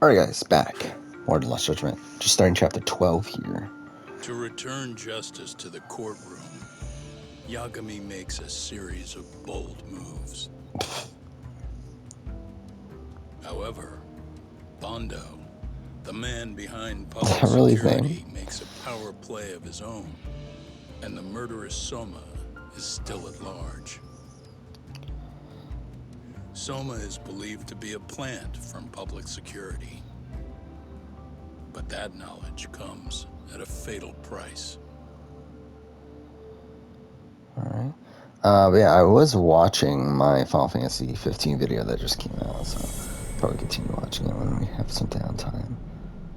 Alright guys, back. More to Lost Judgment. Just starting chapter 12 here. To return justice to the courtroom, Yagami makes a series of bold moves. However, Bondo, the man behind public Really security, makes a power play of his own, and the murderous Soma is still at large. Soma is believed to be a plant from public security, but that knowledge comes at a fatal price. Alright. But yeah, I was watching my Final Fantasy 15 video that just came out, so probably continue watching it when we have some downtime.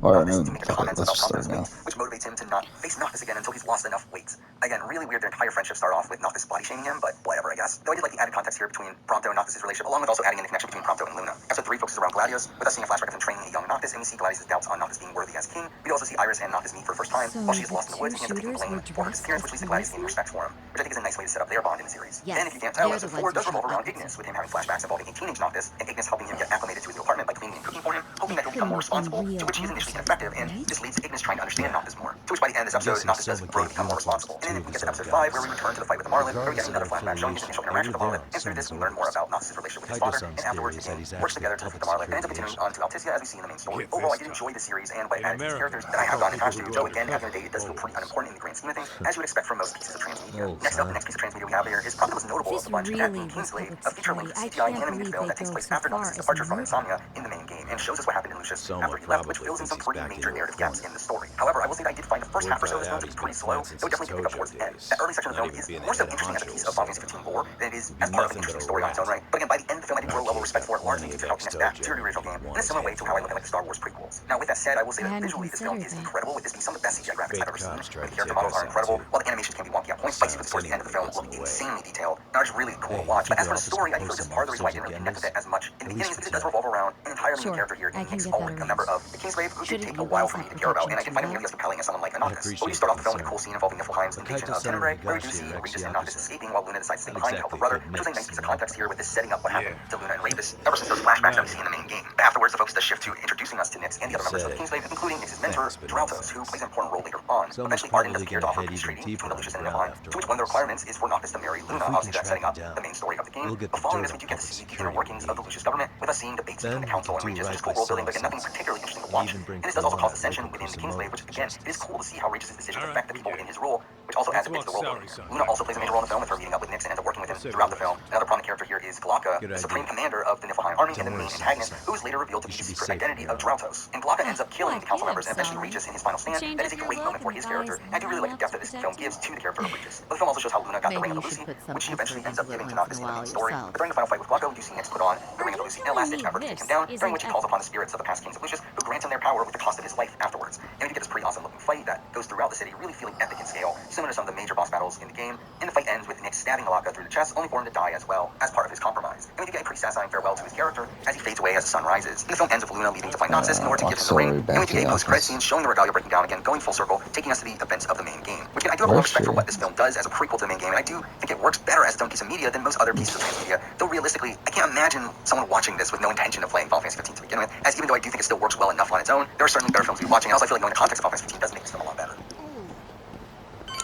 Or, fuck it, let's just start now. Which motivates him to not face Noctis again until he's lost enough weight. Again, really weird their entire friendship start off with Noctis body shaming him, but whatever, I guess. Though I did like the added context here between Prompto and Noctis' relationship, along with also adding in the connection between Prompto and Luna. Episode 3 focuses around Gladius, with us seeing a flashback of him training a young Noctis, and we see Gladius' doubts on Noctis being worthy as king. We also see Iris and Noctis meet for the first time, while she is lost in the woods, and ends up taking blame for her disappearance, which leads to Gladius gaining respect for him, which I think is a nice way to set up their bond in the series. Yes, then, if you can't tell, episode 4 does revolve around Ignis, with him having flashbacks involving a teenage Noctis, and Ignis helping him get acclimated to his new apartment by cleaning and cooking for him, hoping that he'll become more responsible, to which he is initially ineffective, and this leads to Ignis trying to understand Noctis more. To which by the end of this episode, Noctis does grow to become more responsible. And then we get to episode 5, where we return to the fight with the Marlin, where we get another flashback showing his initial interaction with the Marlin, and through this we learn more about Noctis' relationship with his father, and afterwards the team works together to defeat the Marlin, and ends up continuing on to Altissia as we see in the main story. Overall, I did enjoy the series and what it added to these characters that I have gotten attached to. Joe, again, having a date does feel pretty unimportant in the grand scheme of things, as you would expect from most pieces of transmedia. Next up, the next piece of transmedia we have here is probably the most notable of the bunch, that being Kingslave, a feature-length CGI animated film that takes place after Noctis' departure from Insomnia in the main game, and shows us what happened to Lucius after he left, which fills in some pretty major narrative gaps in the story. However, I will say that I did find the first half or so of this film to be pretty slow, though it definitely picked up towards the end. That early section of the film is more so interesting as a piece of Final Fantasy 15 lore than it is as part of an interesting story on its own right. But again, by the end of the film, I did grow a level of respect for it, largely due to how it connects back to the original game, in a similar way to how I look at like the Star Wars prequels. Now, with that said, I will say that visually this film is incredible, with this being some of the best CGI graphics I've ever seen, where the character models are incredible, while the animations can be wonky at points. Fight sequences towards the end of the film look insanely detailed, and are just really cool to watch. But as for the story, I feel like this is part of the reason why I didn't really connect with it as much in the beginning, is because it does revolve around an entirely new character here in Nick's Ulrich, a member of the Kingslave, who did take a while for me to care about, and I didn't find him nearly as compelling as someone like Noctis. But we start off the film with a cool scene involving Niflheim's invasion of Tenebrae, where we do see Regis and Noctis escaping while Luna decides to stay behind to help her brother, which was a nice piece of context here with this setting up what happened to Luna and Ravus ever since those flashbacks that we see in the main game. But afterwards, the focus does shift to introducing us to Nyx and the other members of the Kingslave, including Nyx's mentor, Drautos, who plays an important role later on. Eventually, Arden does appear to offer a peace treaty between the Lucius and Niflheim, to which one of the requirements is for Noctis to marry Luna, obviously that's setting up the main story of the game. But following this, we do get to see the inner workings of the Lucius government, with us seeing debates between the Council and Regis, which is cool world building, but again, nothing particularly interesting to watch. And this does also cause dissension within the Kingslave, which again, it is cool to see how Regis' decisions affect the people within his rule, which also adds a bit to the world building here. Luna also plays a major role in the film, with her meeting up with Nyx and ends up working with him throughout the film. Another prominent character here is Glocka, the supreme commander of the Niflheim army and the main antagonist, who is later revealed to be the secret identity of Drautos. And Glocka ends up killing the council members and eventually Regis in his final stand. That is a great moment for his character, and I do really like the depth that this film gives to the character of Regis. But the film also shows how Luna got the Ring of the Lucy, which she eventually ends up giving to Noctis in the main story. But during the final fight with Glocka, we do see Nyx put on the Ring of the Lucy in a last-ditch effort to take him down, during which he calls upon the spirits of the past kings of Lucius, who grant him their power with the cost of his life afterwards. And we get this pretty awesome-looking fight that goes throughout the city, really feeling epic in scale, similar to some of the major boss battles in the game. And the fight ends with Nyx stabbing Glocka through the chest, only for him to die as well, as part of his compromise. And we do get a pretty satisfying farewell to his character as he fades away as the sun rises. And the film ends with Luna leaving to find Noxus in order to give him the ring. And we do get a post-credit scene showing the Regalia breaking down again, going full circle, taking us to the events of the main game. Which again, I do have a lot of respect for what this film does as a prequel to the main game, and I do think it works better as its own piece of media than most other pieces of transmedia. Though realistically, I can't imagine someone watching this with no intention of playing Final Fantasy 15 to begin with, as even though I do think it still works well enough on its own, there are certainly better films to be watching. And also, I feel like knowing the context of Final Fantasy 15 does make this film a lot better.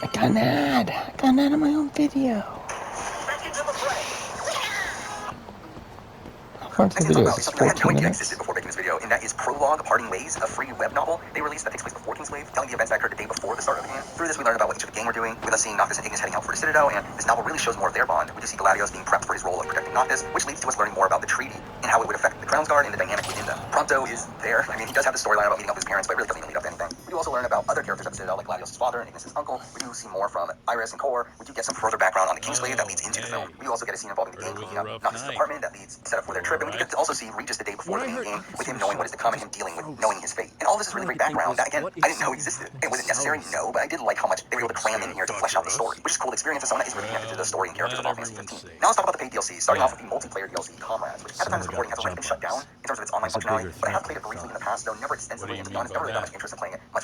I got an ad. I got an ad on my own video. Next thing to talk about is something I had no idea existed before making this video, and that is Prologue Parting Ways, a free web novel they released that takes place before Kingslave, telling the events that occurred the day before the start of the game. Through this, we learn about what each of the gang were doing, with us seeing Noctis and Ignis heading out for the Citadel, and this novel really shows more of their bond. We do see Gladios being prepped for his role of protecting Noctis, which leads to us learning more about the treaty and how it would affect the Crownsguard and the dynamic within them. Prompto is there. I mean, he does have the storyline about meeting up with his parents, but it really doesn't even lead up to anything. We do also learn about other characters at the Citadel, like Gladios' father and Ignis' uncle. We do see more from Iris and Kor. We do get some further background on the Kingslave that leads into the film. We do also get a scene involving the gang cleaning up Noctis' apartment that leads set up for their trip, and we do get to also see Regis the day before the main game, with him knowing what is to come and him dealing with knowing his fate. And all this is really great background that, again, I didn't know existed. It wasn't necessary, no, but I did like how much they were able to cram in here to flesh out the story, which is cool experience as someone that is really connected to the story and characters of Final Fantasy 15. Now let's talk about the paid DLC, starting off with the multiplayer DLC, Comrades, which at the time of this recording has already been shut down in terms of its online functionality, but I have played it briefly in the past, though never extensively, and to be honest, never really that much interest in playing it much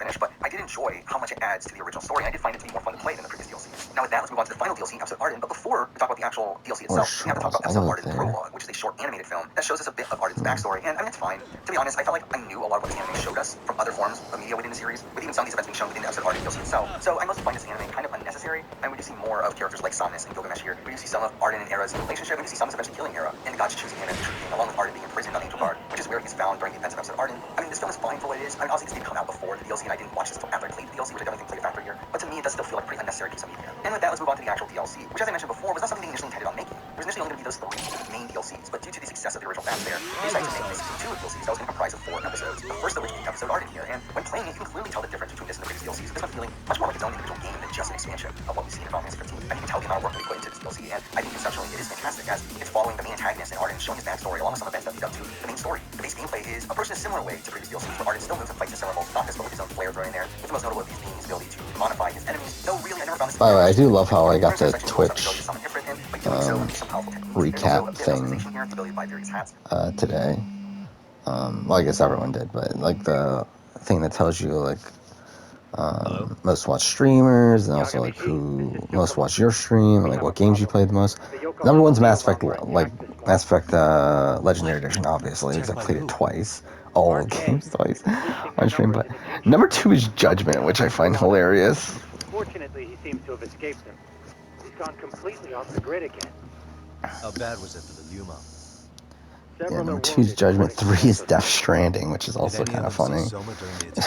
finish, but I did enjoy how much it adds to the original story, and I did find it to be more fun to play than the previous DLC. Now with that, let's move on to the final DLC, Episode Arden, but before before we talk about the actual DLC Or itself, we have to talk Charles. about I episode live Arden there. Prologue, which is a short animated film that shows us a bit of Arden's backstory. And I mean, it's fine. To be honest, I felt like I knew a lot of what this anime showed us from other forms of media within the series, with even some of these events being shown within the episode Arden DLC itself. So I mostly find this anime kind of unnecessary, and we do see more of characters like Somnus and Gilgamesh here. We do see some of Arden and Era's relationship. We do see Somnus eventually killing Era, and the gods choosing him as the true king, along with Arden being imprisoned on Angel Guard, which is where he's found during the events of episode Arden. I mean, this film is fine for what it is. I mean, obviously this did come out before the DLC, and I didn't watch this until after I played the DLC, which I definitely think played a factor here. But to me, it does still feel like a pretty unnecessary piece of media. And with that, let's move on to the actual DLC, which, as I mentioned before, was not something they initially intended on making. There was initially only going to be those 3 main DLCs, but due to the success of the original fans there, they decided to make a season 2 of DLCs that was going to comprise of 4 episodes. The first of which being episode Arden here, and when playing it, you can clearly tell the difference between this and the previous DLCs. This one feeling much more like its own individual game than just an expansion of what we see in Final Fantasy 15. I think you can tell the amount of work that we put into this DLC, and I think conceptually it is fantastic as it's following the main antagonist and Arden, showing his backstory along with some events that lead up to the main story. The base gameplay is approached in a similar way to previous DLCs, where Arden still moves and fights in similar modes, not just but with his own flair thrown in there, with the most notable of these being his ability to modify his enemies. Though really, I never found this. By the way, I do love how I got the Twitch recap thing today. Well, I guess everyone did, but like the thing that tells you like most watched streamers, and also like who most watched your stream, and like what games you played the most. Number one's Mass Effect, like Mass Effect Legendary Edition, obviously, because I played it twice, all games twice on stream. But number 2 is Judgment, which I find hilarious. Fortunately, he seems to have escaped them. He's gone completely off the grid again. How bad was it for the Yuma? Yeah, number 2 is Judgment, 3 is Death Stranding, which is also kind of funny.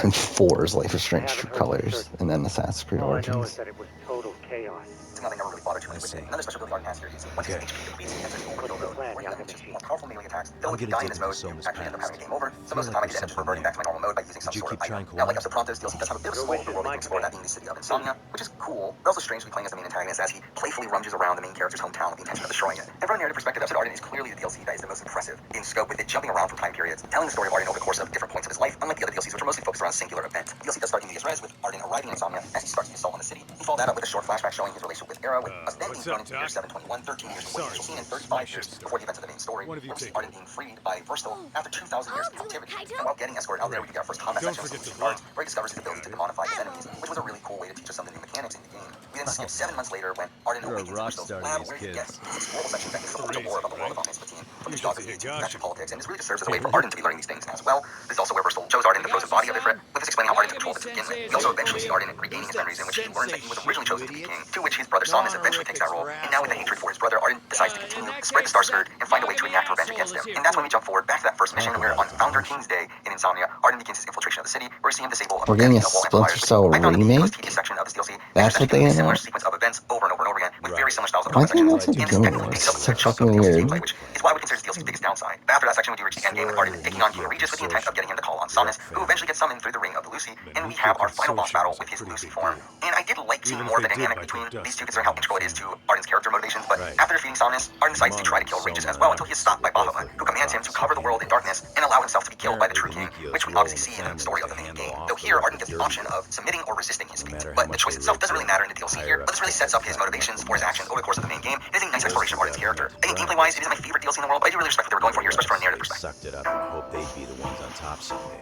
And 4 is Life is Strange True Colors, and then Assassin's Creed All I know is Origins. that it was total chaos. Nothing ever really bothered too much with it. Another special ability Arden has here is once his HP depletes, he enters overkill mode, where he unleashes more powerful melee attacks. Though if you die in this mode, you actually end up having a game over. So most of the time I just end up just reverting back to my normal mode by using some sort of item. Now, like episode Promptos, DLC does have a bit of a small open world you can explore, that being the city of Insomnia, which is cool, but also strange to be playing as the main antagonist as he playfully rummages around the main character's hometown with the intention of destroying it. And from a narrative perspective, episode Arden is clearly the DLC that is the most impressive in scope, with it jumping around from time periods, telling the story of Arden over the course of different points of his life, unlike the other DLCs, which are mostly focused around a singular event. The DLC does start in Medias Res with Arden arriving in Insomnia as he starts the assault on the city. We follow that up with a short flashback showing his relationship with Era, with us then being thrown into the year 721, 13 years before the initial scene, and 35 years before the events of the main story, where we see Arden being freed by Verstal after 2,000 years of captivity. And while getting escorted out there, we get our first combat section of Solution Guards, where he discovers his ability to demodify his enemies, which was a really cool way to teach us some of the new mechanics in the game. We then skip 7 months later when Arden awakens in Verstal's lab, where he gets his explorable section that gets the whole war about the world of Final Fantasy 15, from the jaws of the to faction politics, and this really just serves as a way for Arden to be learning these things as well. This is also where Verstal shows Arden the frozen body of Ifrit, with us explaining how Arden took control of it to begin with. We also eventually see Arden regaining his memories, in which he learns that he was originally chosen to be king, to which his brother Somnus eventually takes that role, and now with the hatred for his brother, Arden decides to continue to spread the Star Skirt and find a way to enact revenge against him. And that's when we jump forward back to that first mission, where on Founder King's Day in Insomnia, Arden begins his infiltration of the city, where we see him disable We're getting a Splinter Cell remake? section of this DLC. That's what they similar announced? sequence of events over and over and over again, with very similar styles of Why combat didn't sections. they And this do technically this? takes up It's so the chunk fucking of DLC's weird. gameplay, which is why we consider this DLC's biggest downside. But after that section, we do reach the end game with Arden taking on King Regis with the intent of getting him to call on Somnus, who eventually gets summoned through the ring of the Lucy, and we have our final boss battle with his Lucy form. And I did like seeing more of the dynamic between these two, considering how integral it is to Arden's character motivations, but after defeating Somnus, Arden decides to try to kill Regis as well until he is stopped by Bahamut, who commands him to cover the world in darkness and allow himself to be killed by the true king, which we obviously see in the story of the main game. Though here, Arden gets the option of submitting or resisting his fate, but the choice itself doesn't really matter in the DLC here, but this really sets up his motivations for his actions over the course of the main game. It is a nice exploration of Arden's character. I think gameplay-wise, it is my favorite DLC in the world, but I do really respect what they were going for here, especially from a narrative perspective. Sucked it up and hoped they'd be the ones on top someday.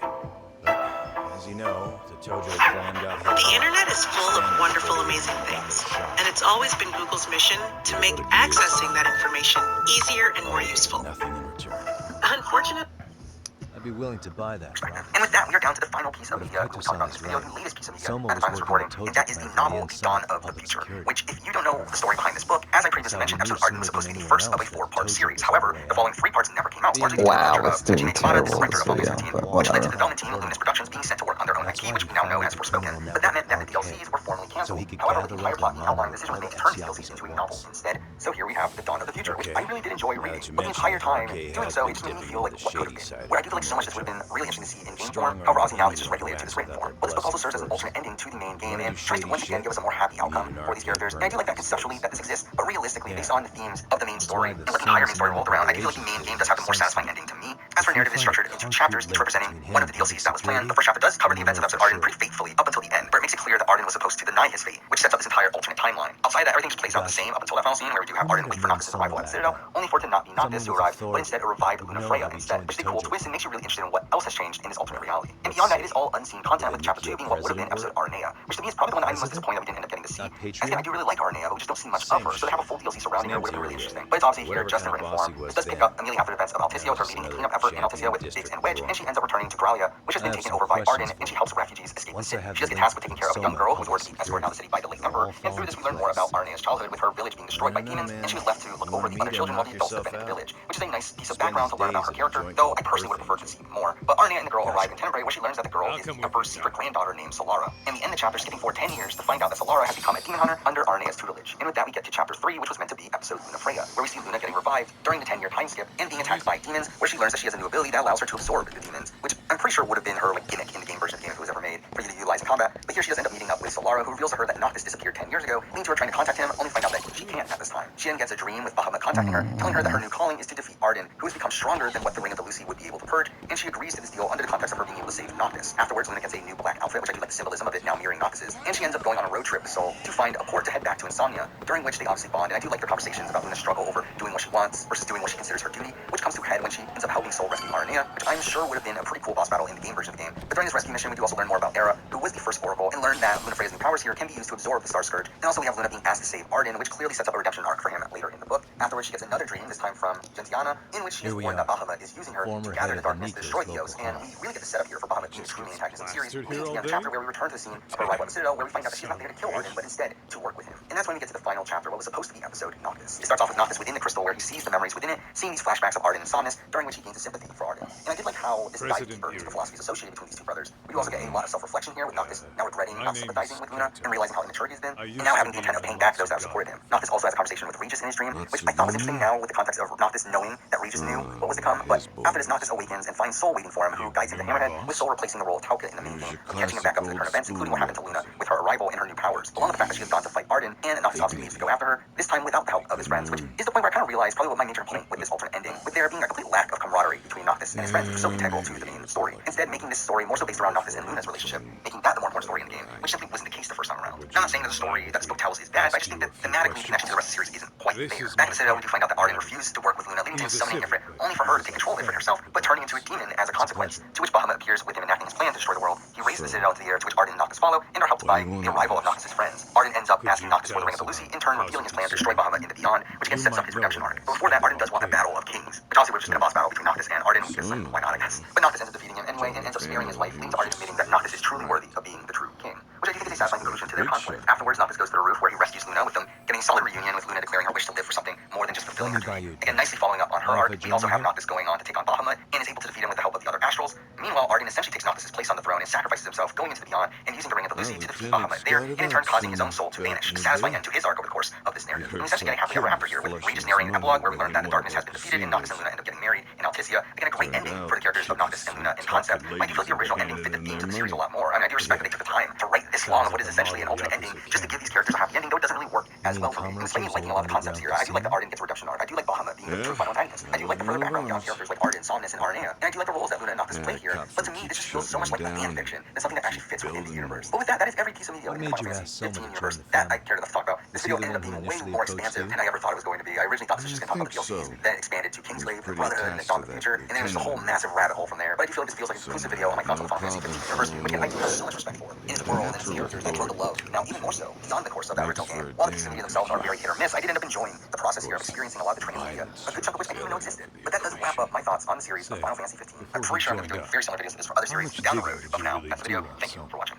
But, as you know, the Tojo clan got hit. The internet is full of wonderful, amazing things, and it's always been Google's mission to make accessing that information easier and more useful. Nothing in return. Unfortunately, I'd be willing to buy that. And with that, we are down to the final piece of media we talked about in this video, the latest piece of media at the time of this recording, and that is the novel The Dawn of the Future, which, if you don't know the story behind this book, as I previously mentioned, episode Arden was supposed to be the first of a 4-part series. However, the following 3 parts never came out, largely due to the Wow, closure it's of doing Eugene Kamada, the terrible, director this of Final video, Fantasy but 15, which led to whatever. the development team, Luminous Productions, being sent to work on their own IP, which we now know as Forspoken. But that meant that the DLCs were formally canceled. However, the entire plot and outline decision was made to turn the DLCs into a novel instead. So here we have The Dawn of the Future, which I really did enjoy reading, but the entire time doing so, it just made me feel like what could have been. Where I do feel like so much this would have been really interesting to see in game form. However, obviously now it's just regulated to this written form. But this book also serves as an alternate ending to the main game and tries to once again give us a more happy outcome for these characters. And I do like that conceptually that this exists, but realistically, based on the themes of the main story and what the entire main story rolled around, I do feel like the main game does have the more satisfying ending to me. As for narrative, it's structured into chapters, each representing one of the DLCs that was planned. The first chapter does cover the events of episode Arden pretty faithfully up until the end, where it makes it clear that Arden was was supposed to deny his fate, which sets up this entire alternate timeline. Outside that, everything just plays out the same up until that final scene where we do have Arden wait for Noctis' arrival at the Citadel, only for it to not be Noctis who arrived, but instead a revived Luna Freya instead, which is a cool twist and makes you really interested in what else has changed in this alternate reality. And beyond that, it is all unseen content, with chapter 2 being what would have been episode Aranea, which to me is probably the one that I'm most disappointed that we didn't end up getting to see. As again, I do really like Aranea, but we just don't see much of her, so to have a full DLC surrounding her would have been really interesting. But it's obviously here just in written form. This does pick up immediately after the events of Altissia with her leading a cleanup effort in Altissia with Biggs and Wedge, and she ends up returning to Gralia, which has been taken over by Arden, and she helps refugees escape the city. She does get tasked with taking care of a young girl who was ordered to keep escorting out of the city by the late Emperor, and through this we learn more about Arenea's childhood with her village being destroyed by demons, and she was left to look over the other children while the adults defended the village, which is a nice piece of background to learn about her character, though I personally would have preferred to see more. But Aranea and the girl arrive in Tenebrae, where she learns that the girl is the Emperor's secret granddaughter named Solara, and we end the chapter skipping forward 10 years to find out that Solara has become a demon hunter under Arenea's tutelage. And with that we get to chapter 3, which was meant to be episode Luna Freya, where we see Luna getting revived during the 10-year time skip and being attacked by demons, where she learns that she has a new ability that allows her to absorb the demons, which I'm pretty sure would have been her gimmick in the game version of the game if it was ever made for you to utilize in combat. But here she does end up meeting up with Solara, who reveals to her that Noctis disappeared 10 years ago, leading to her trying to contact him, only to find out that she can't at this time. She then gets a dream with Bahamut contacting her, telling her that her new calling is to defeat Arden, who has become stronger than what the Ring of the Lucy would be able to purge, and she agrees to this deal under the context of her being able to save Noctis. Afterwards, Luna gets a new black outfit, which I do like the symbolism of it now mirroring Noctis's, and she ends up going on a road trip with Sol to find a port to head back to Insomnia, during which they obviously bond, and I do like their conversations about Luna's struggle over doing what she wants versus doing what she considers her duty, which comes to a head when she ends up helping Sol rescue Aranea, which I'm sure would have been a pretty cool boss battle in the game version of the game. But during this rescue mission, we do also learn more about Era, who was the first Oracle, and learn that Luna Freya's new powers here can be used to absorb the Star Scourge, and also we have Luna being asked to save Arden, which clearly sets up a redemption arc for him later in the book. Afterwards, she gets another dream, this time from Gentiana, in which she is warned that Bahamut is using her to gather the darkness to destroy Theos, and we really get the setup here for Bahamut being the true main antagonist of the series, leading to the end of the chapter where we return to the scene of her arrival at the Citadel, where we find out that she's not there to kill Arden, but instead to work with him. And that's when we get to the final chapter, what was supposed to be episode Noctis. It starts off with Noctis within the crystal, where he sees the memories within it, seeing these flashbacks of Arden and Somnus, during which he gains a sympathy for Arden. And I did like how this dives deeper into the philosophies associated between these two brothers. We do also get a lot of self-reflection here, with Noctis now regretting not sympathizing with Luna and realizing how immature he has been, and now having the intent of paying back those that have supported him. Noctis also has a conversation with Regis in his dream, which I thought was interesting now with the context of Noctis knowing that Regis knew what was to come, but after this Noctis awakens and finds Sol waiting for him, who guides him to Hammerhead, with Sol replacing the role of Tauka in the main game, and catching him back up to the current events, including what happened to Luna with her arrival and her new powers, along with the fact that she has gone to fight Arden, and Noctis obviously leaves to go after her, this time without the help of his friends, which is the point where I kind of realized probably what my major complaint with this alternate ending, with there being a complete lack of camaraderie between Noctis and his friends, which is so integral to the main story. Instead, making this story more so based around Noctis and Luna's relationship, making that the more important story in the game, which simply wasn't the case the first time around. Now, I'm not saying that the story that this book tells is bad, but I just think that thematically connection to the rest of the series isn't quite there. Back in the Citadel, we do find out that Arden refused to work with Luna, leading to him summoning Ifrit, only for her to take control of Ifrit herself, but turning into a demon as a consequence, to which Bahamut appears with him enacting his plan to destroy the world. He raises the Citadel into the air, to which Arden and Noctis follow, and are helped by the arrival of Noctis' friends. Arden ends up asking Noctis for the Ring of the Lucy, in turn revealing his plan to destroy Bahamut in the Beyond, which again sets up his redemption arc. But before that, Arden does want a battle of kings, which obviously would have just been a boss battle between Noctis and Arden, because why not, I guess. But Noctis ends up defeating him anyway, and ends up sparing his life, leading to Arden admitting that Noctis is truly worthy of being the true king, which I do think is a satisfying conclusion to their conflict. Afterwards, Noctis goes to the roof where he rescues Luna, with them getting a solid reunion, with Luna declaring her wish to live for something more than just fulfilling her duty. Again, nicely following up on her arc, we also have Noctis going on to take on Bahamut, and is able to defeat him with the help of the other Astrals. Meanwhile, Arden essentially takes Noctis' place on the throne and sacrifices himself, going into the Beyond and using the Ring of the Lucy to defeat Bahamut there, and in turn causing his own soul to vanish, a satisfying end to his arc over the course of this narrative. And we essentially get a happily ever after here, with Regis narrating an epilogue where we learn that the darkness has been defeated and Noctis and Luna end up getting married in Altissia. Again, a great ending for the characters of Noctis and Luna in concept. I do feel like the original ending fit the themes of the series a lot more. I mean, I do respect that they took the time to write this long of what is essentially an alternate ending, just to give these characters a happy ending, though it doesn't really work as well for me. And despite me liking a lot of the concepts here, I do like that Arden gets a redemption arc. I do like Bahamut being the true final antagonist. I do like the further background beyond characters like Arden, Somnus, and Aranea. And I do like the roles that Luna and Noctis play here. But to me, this just feels so much like fan fiction than something that actually fits within the universe. But with that, that is every piece of media in the Final Fantasy 15 universe that I cared enough to talk about. This video ended up being way more expansive than I ever thought it was going to be. I originally thought this was just going to talk about the DLCs, then expanded to Kingslave, Brotherhood, and Dawn of the Future, and then it was just a whole massive rabbit hole from there. But I do feel like this feels like a conclusive video on my thoughts on the Final Fantasy 15 universe, which again, I do have so much respect for. In its world and its characters, I grow to love. Now, even more so, beyond the course of that original game. While the pieces of media themselves are very hit or miss, I did end up enjoying the process here of experiencing a lot of the training media, a good chunk of which I didn't even know existed. But that does wrap up my thoughts on the series of Final Fantasy 15. I'm pretty sure I'm going to be doing very similar videos to this for other series down the road. But for now, that's the video. Thank you for watching.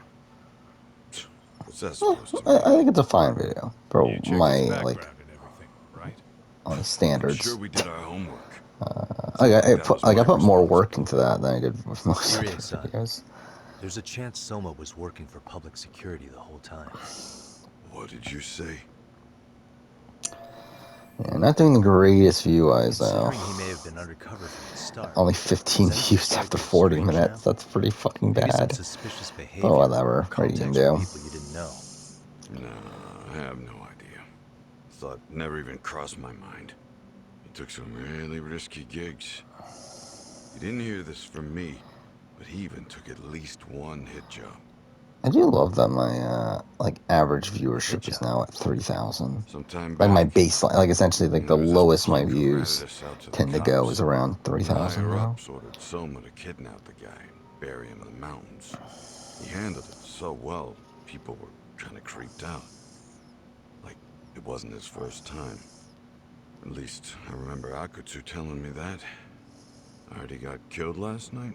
What's that supposed to I think it's a fine video for You checked my his background like and everything, right? on standards. Sure we did our homework. I put more work into that than I did with most other Serious, son. videos. There's a chance Soma was working for public security the whole time. What did you say? Yeah, not doing the greatest view-wise though. Considering he may have been undercover from the start. Only 15 Does that views strike after you 40 strange minutes. now? That's pretty fucking Maybe some bad. suspicious behavior. But whatever. What are you gonna do? People you didn't know. No, I have no idea. Thought never even crossed my mind. He took some really risky gigs. You didn't hear this from me, but he even took at least one hit job. I do love that my like average Hey, viewership is Chuck. now at 3,000. Sometime Like my back, baseline, like essentially like the there was this lowest my punk who ratted views us out to the tend to go is cops. around The 3,000 higher now. ups ordered Soma to kidnap the guy and bury him in the mountains. He handled it so well, people were kind of creeped out. Like, it wasn't his first time. At least, I remember Akutsu telling me that. I heard he got killed last night.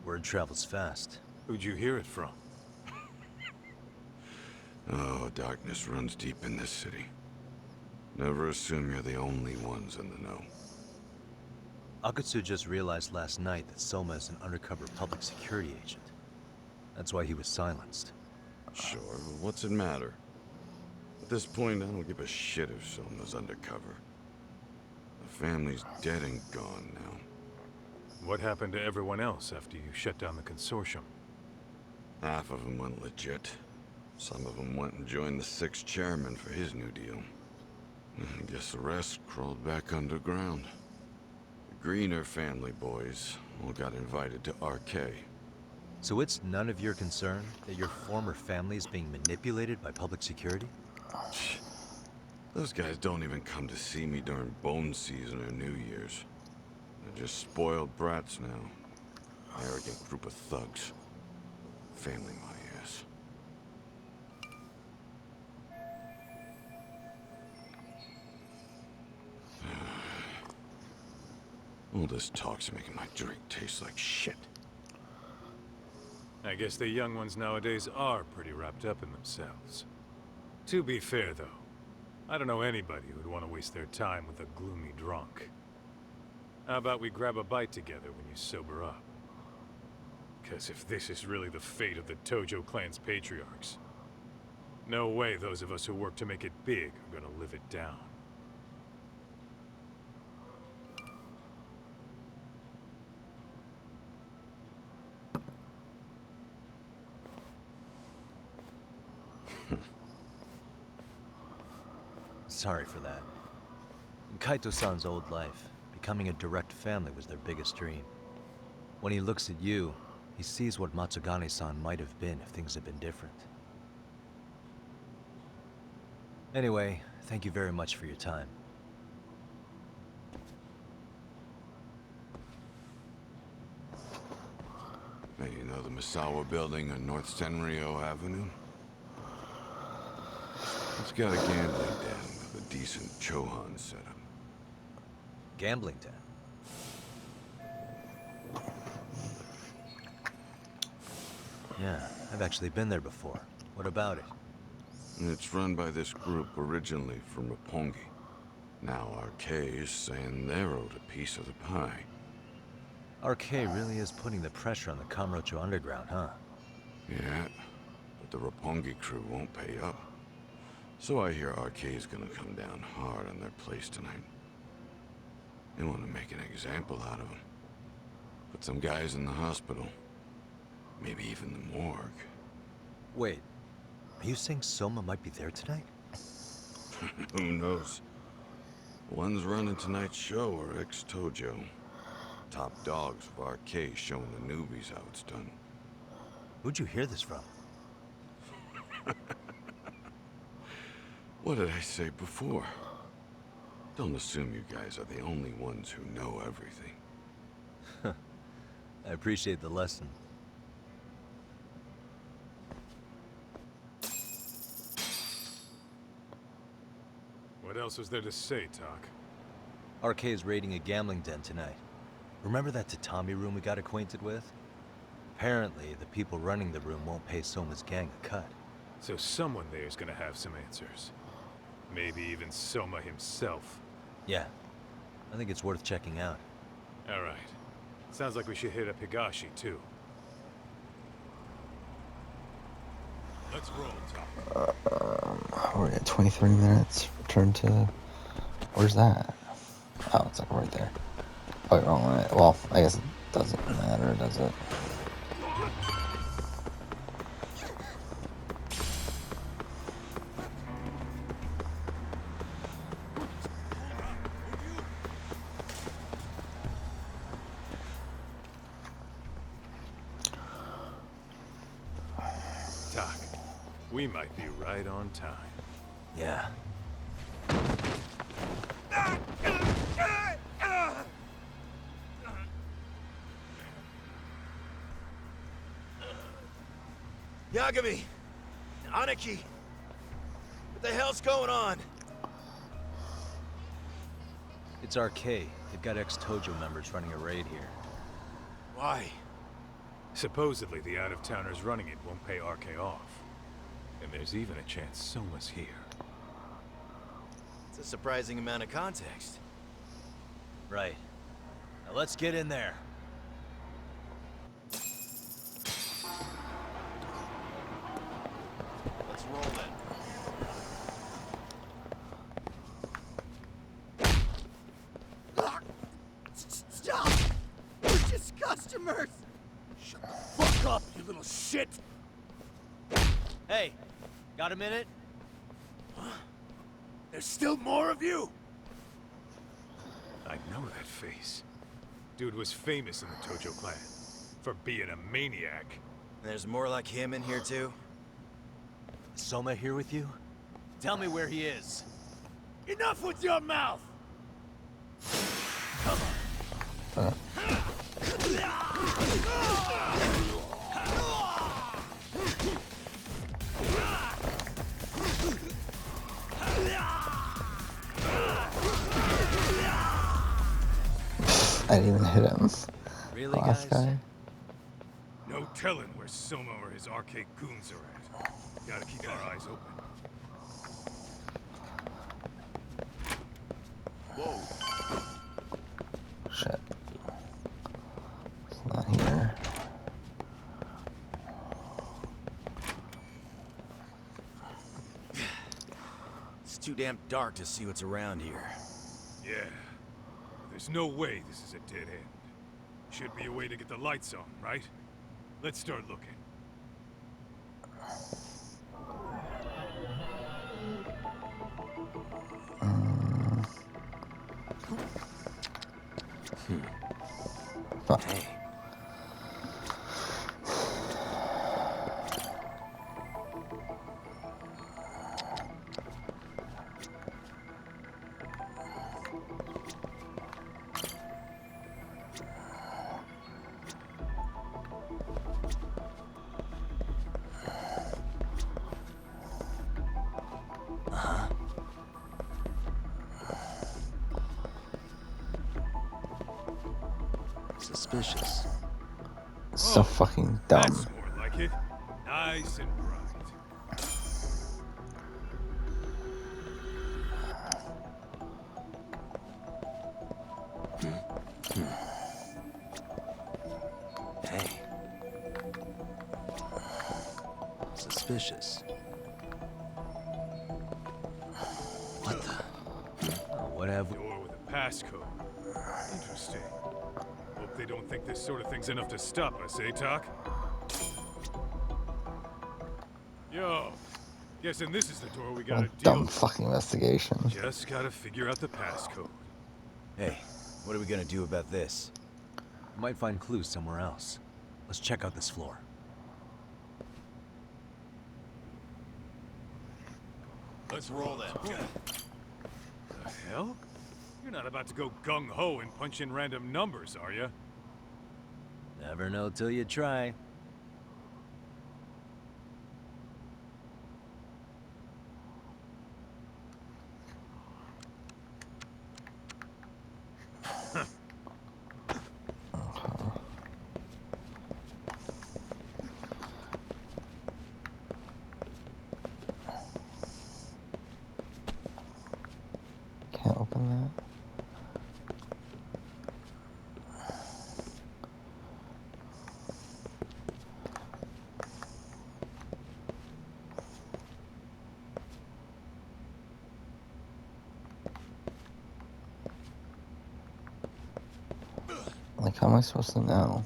Word travels fast. Who'd you hear it from? Oh, darkness runs deep in this city. Never assume you're the only ones in the know. Akutsu just realized last night that Soma is an undercover public security agent. That's why he was silenced. Sure, but what's it matter? At this point, I don't give a shit if Soma's undercover. The family's dead and gone now. What happened to everyone else after you shut down the consortium? Half of them went legit. Some of them went and joined the 6th chairman for his new deal. I guess the rest crawled back underground. The Greener family boys all got invited to RK. So it's none of your concern that your former family is being manipulated by public security? Those guys don't even come to see me during bone season or New Year's. They're just spoiled brats now. Arrogant group of thugs. Family my ass. All this talk's making my drink taste like shit. I guess the young ones nowadays are pretty wrapped up in themselves. To be fair, though, I don't know anybody who'd want to waste their time with a gloomy drunk. How about we grab a bite together when you sober up? Because if this is really the fate of the Tojo clan's patriarchs, no way those of us who work to make it big are gonna live it down. Sorry for that. In Kaito-san's old life, becoming a direct family was their biggest dream. When he looks at you, he sees what Matsugane-san might have been if things had been different. Anyway, thank you very much for your time. Hey, you know the Misawa building on North Senryo Avenue? It's got a gambling den with a decent Chohan setup. Gambling den. Yeah, I've actually been there before. What about it? It's run by this group originally from Roppongi. Now RK is saying they're owed a piece of the pie. RK really is putting the pressure on the Kamurocho Underground, huh? Yeah, but the Roppongi crew won't pay up. So I hear RK is gonna come down hard on their place tonight. They want to make an example out of them. Put some guys in the hospital. Maybe even the morgue. Wait, are you saying Soma might be there tonight? Who knows? The ones running tonight's show are ex-Tojo. Top dogs of RK showing the newbies how it's done. Who'd you hear this from? What did I say before? Don't assume you guys are the only ones who know everything. I appreciate the lesson. What else was there to say, Talk? RK is raiding a gambling den tonight. Remember that tatami room we got acquainted with? Apparently, the people running the room won't pay Soma's gang a cut. So someone there is gonna have some answers. Maybe even Soma himself. Yeah, I think it's worth checking out. Alright. Sounds like we should hit up Higashi, too. Let's roll, Talk. We're at 23 minutes. Return to... Where's that? Oh, it's like right there. Oh, wait, wrong way. Well, I guess it doesn't matter, does it? we might be right on time. Yeah. Yagami! Aniki! What the hell's going on? It's RK. They've got ex-Tojo members running a raid here. Why? Supposedly the out-of-towners running it won't pay RK off. And there's even a chance Soma's here. It's a surprising amount of context. Right. Now let's get in there. Let's roll it. Stop! We're just customers! Shut the fuck up, you little shit! Hey, got a minute? There's still more of you? I know that face. Dude was famous in the Tojo clan for being a maniac. There's more like him in here too? Soma here with you? Tell me where he is. Enough with your mouth! I didn't even hit him. Really, Last guys? guy. No telling where Soma or his arcade goons are at. Gotta keep our eyes open. Whoa. Shit. It's not here. It's too damn dark to see what's around here. Yeah. There's no way this is a dead end. Should be a way to get the lights on, right? Let's start looking. Fuck. Hey. Suspicious. So fucking dumb. That's more like it. Nice and bright. Hey. Suspicious. What the? Oh, what have we? Door with a passcode. Interesting. Hope they don't think this sort of thing's enough to stop us, eh, Talk? Yo, guessing this is the door we gotta deal Dumb with. fucking investigation. Just gotta figure out the passcode. Hey, what are we gonna do about this? We might find clues somewhere else. Let's check out this floor. Let's roll that. The hell? You're not about to go gung-ho and punch in random numbers, are you? Never know till you try. Can't open that. Like, how am I supposed to know?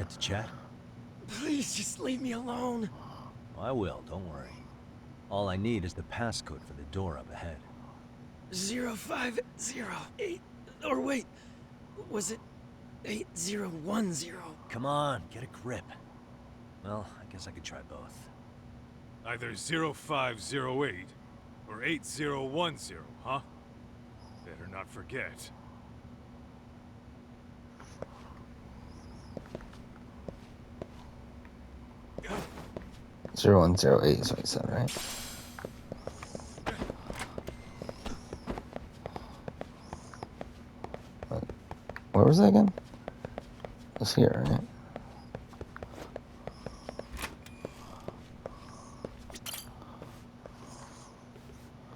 like to chat? Please just leave me alone. I will, don't worry. All I need is the passcode for the door up ahead. 0508. Or wait, was it 8010? Come on, get a grip. Well, I guess I could try both. Either 0508 or 8010, huh? Better not forget. Go. 0108 is what you said, right? Where was that again? It was here, right?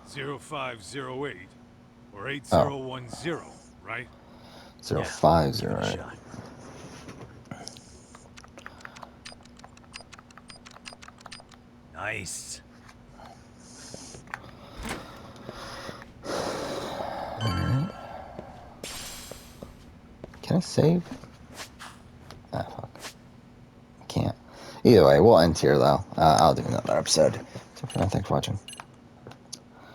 Zero 0508 or 8010, right? 0508. Nice. Alright. Can I save? Ah, fuck. I can't. Either way, we'll end here, though. I'll do another episode. So, thanks for watching.